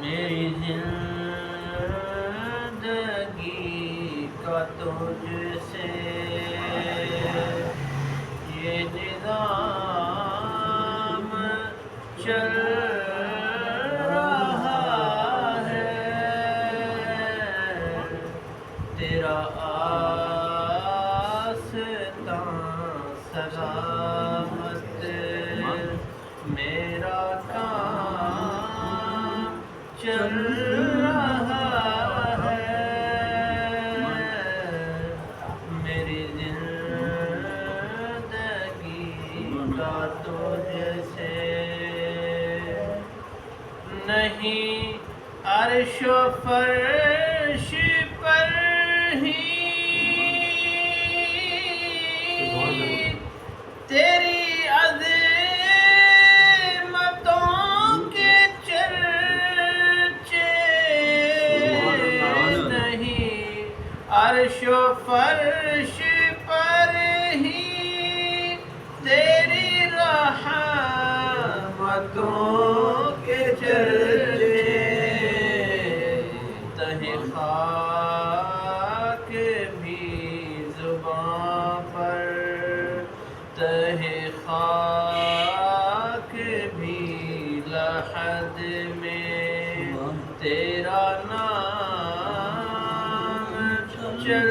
میری زندگی کا تجھ سے یہ نظام چل رہا ہے، تیرا آستان سلامت، میرا کام چل رہا ہے، میری زندگی کا تجھ سے نہیں، عرش و فرش پر ہی تیری عظمتوں کے چرچے، نہیں، عرش و فرش پر ہی تیری رحمتوں کے چرچے، تہے خاک بھی زباں پر، تہے خاک بھی لحد میں تیرا نام چل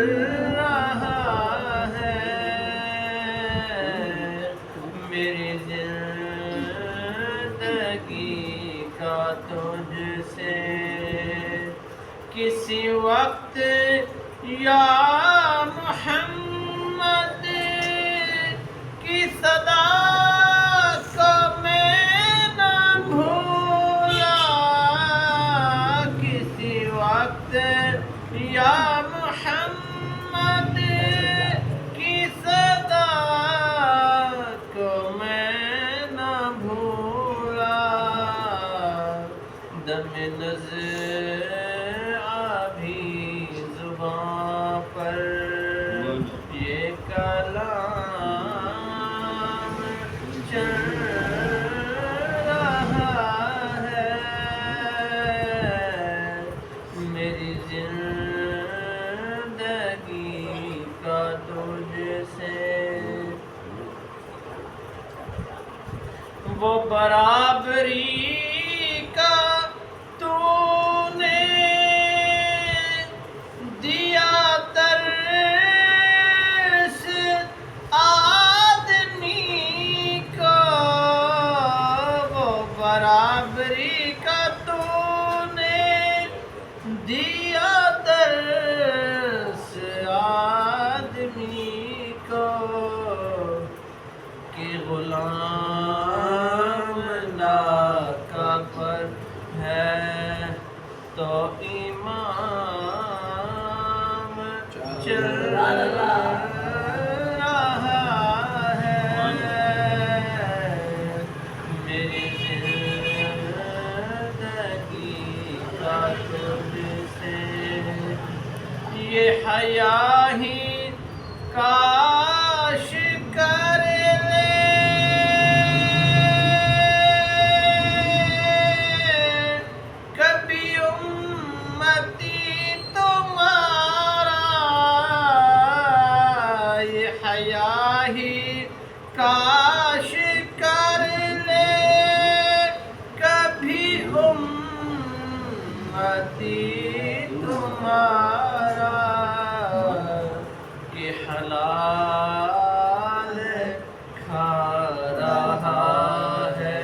رہا ہے، میری زندگی کا تجھ سے کسی وقت یا محمد کی صدا کو میں نہ بھولا، کسی وقت یا محمد کی صدا کو میں نہ بھولا، دم نظر ابھی زباں پر یہ کلام چل رہا ہے، میری زندگی کا تجھ سے وہ برابری کا تو نے دیا درس آدمی کو، وہ برابری کا تو نے دیا درس آدمی کو، کہ غلام لاکا پر ہے تو امام چل رہا ہے، میری زندگی کا تجھ سے یہ حیا ہی کاش کر لے کبھی امتی تمہارا، یہ حیا ہی کاش کر لے کبھی امتی تمہارا، کہ حلال کھا رہا ہے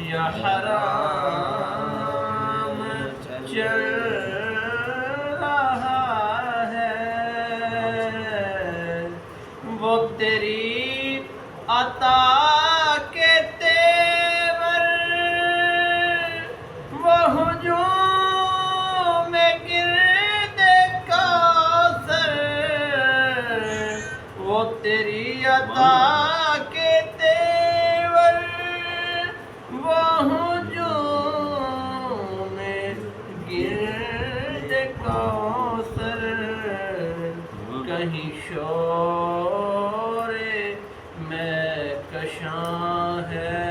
یا حرام چل رہا ہے، وہ تیری عطا کے تیور وہ ہجوم گرد کوثر، وہ تیری عطا کے تیور وہ ہجوم گرد کوثر، کہیں شور میں کشاں ہے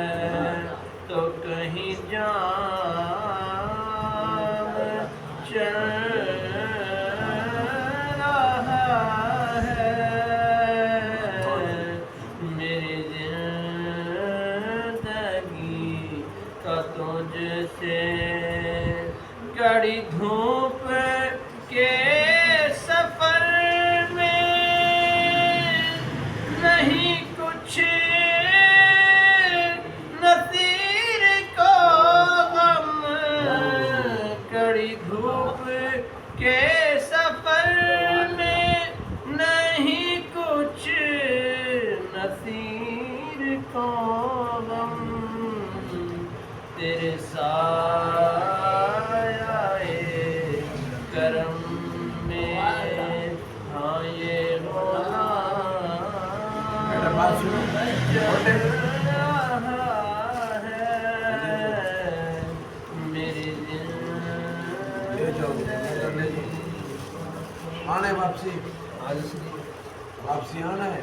تو کہیں جان کا تجھ سے کڑی دھوپ کے سفر میں نہیں کچھ نصیر کو غم کڑی دھوپ کے سفر میں نہیں کچھ نصیر کو غم تیرے سایہ کرم میں ہاں یہ میری آنا ہے واپسی دل واپسی آنا ہے